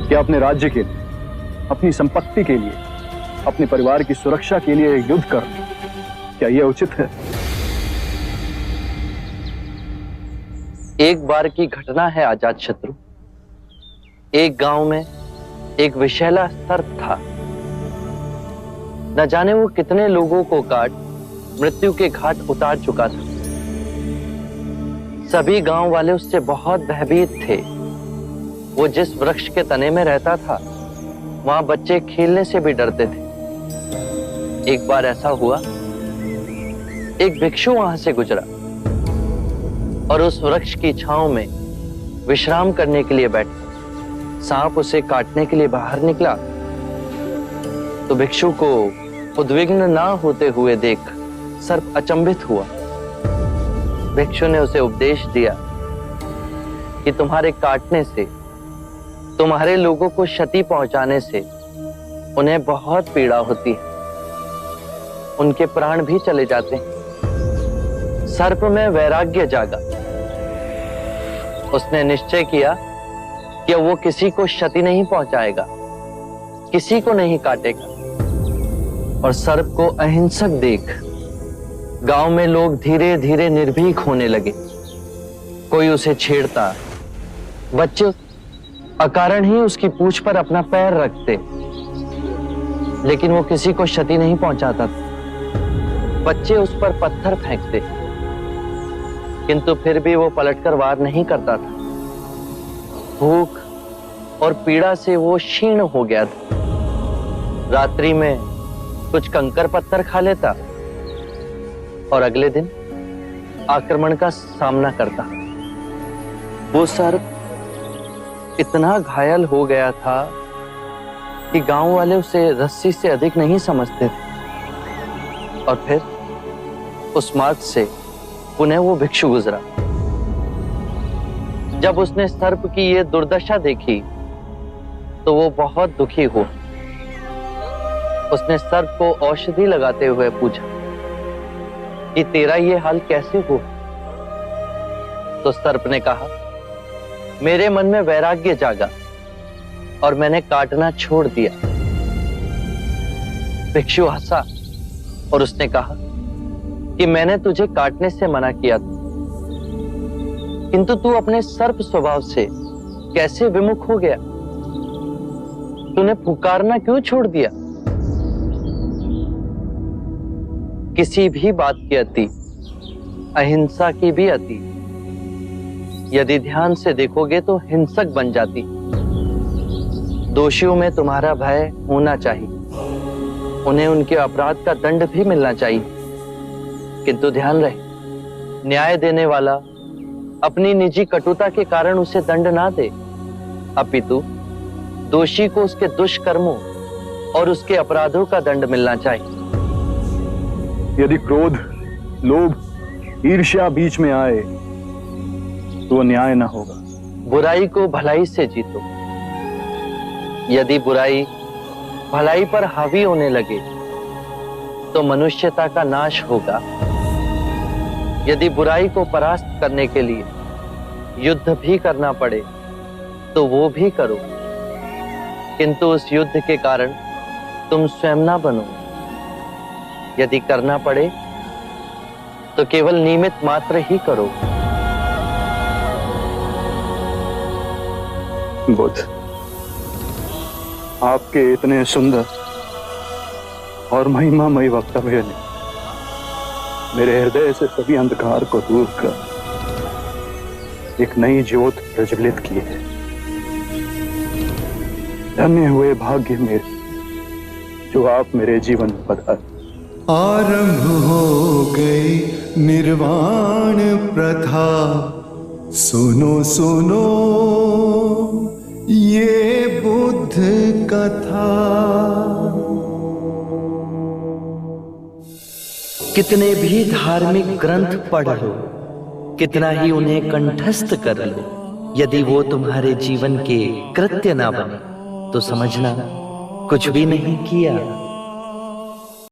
कि अपने राज्य के लिए, अपनी संपत्ति के लिए, अपने परिवार की सुरक्षा के लिए युद्ध कर, क्या यह उचित है? एक बार की घटना है अजातशत्रु। एक गांव में एक विषैला सर्प था। न जाने वो कितने लोगों को काट मृत्यु के घाट उतार चुका था। सभी गांव वाले उससे बहुत भयभीत थे। वो जिस वृक्ष के तने में रहता था, वहां बच्चे खेलने से भी डरते थे। एक बार ऐसा हुआ, एक भिक्षु वहां से गुजरा और उस वृक्ष की छांव में विश्राम करने के लिए बैठा। सांप उसे काटने के लिए बाहर निकला तो भिक्षु को उद्विग्न ना होते हुए देख सर्प अचंभित हुआ। भिक्षु ने उसे उपदेश दिया कि तुम्हारे काटने से, तुम्हारे लोगों को क्षति पहुंचाने से उन्हें बहुत पीड़ा होती है, उनके प्राण भी चले जाते हैं। सर्प में वैराग्य जागा। उसने निश्चय किया कि वो किसी को क्षति नहीं पहुंचाएगा, किसी को नहीं काटेगा। और सर्प को अहिंसक देख गांव में लोग धीरे धीरे निर्भीक होने लगे। कोई उसे छेड़ता, बच्चे अकारण ही उसकी पूंछ पर अपना पैर रखते, लेकिन वो किसी को क्षति नहीं पहुंचाता था। बच्चे उस पर पत्थर फेंकते, किंतु फिर भी वो पलटकर वार नहीं करता था। भूख और पीड़ा से वो क्षीण हो गया था। रात्रि में कुछ कंकर पत्थर खा लेता और अगले दिन आक्रमण का सामना करता। वो सर्प इतना घायल हो गया था कि गांव वाले उसे रस्सी से अधिक नहीं समझते थे। और फिर उस मार्ग से पुनः वो भिक्षु गुजरा। जब उसने सर्प की ये दुर्दशा देखी तो वो बहुत दुखी हुआ। उसने सर्प को औषधि लगाते हुए पूछा कि तेरा ये हाल कैसे हो? तो सर्प ने कहा, मेरे मन में वैराग्य जागा और मैंने काटना छोड़ दिया। भिक्षु हंसा और उसने कहा कि मैंने तुझे काटने से मना किया था, किंतु तू अपने सर्प स्वभाव से कैसे विमुख हो गया? तूने पुकारना क्यों छोड़ दिया? किसी भी बात की अति, अहिंसा की भी अति, यदि ध्यान से देखोगे तो हिंसक बन जाती। दोषियों में तुम्हारा भय होना चाहिए, उन्हें उनके अपराध का दंड भी मिलना चाहिए, किंतु ध्यान रहे, न्याय देने वाला अपनी निजी कटुता के कारण उसे दंड ना दे, अपितु दोषी को उसके दुष्कर्मों और उसके अपराधों का दंड मिलना चाहिए। यदि क्रोध, लोभ, ईर्ष्या बीच में आए तो वो न्याय ना होगा। बुराई को भलाई से जीतो। यदि बुराई भलाई पर हावी होने लगे तो मनुष्यता का नाश होगा। यदि बुराई को परास्त करने के लिए युद्ध भी करना पड़े तो वो भी करो, किंतु उस युद्ध के कारण तुम स्वयं ना बनो। यदि करना पड़े तो केवल निमित्त मात्र ही करो। बुद्ध, आपके इतने सुंदर और महिमामयी वक्तव्य ने मेरे हृदय से सभी अंधकार को दूर कर एक नई ज्योत प्रज्वलित की है। धन्य हुए भाग्य मेरे जो आप मेरे जीवन में पधारे। आरंभ हो गई निर्वाण प्रथा, सुनो सुनो ये बुद्ध कथा। कितने भी धार्मिक ग्रंथ पढ़ लो, कितना ही उन्हें कंठस्थ कर लो, यदि वो तुम्हारे जीवन के कृत्य ना बने तो समझना कुछ भी नहीं किया।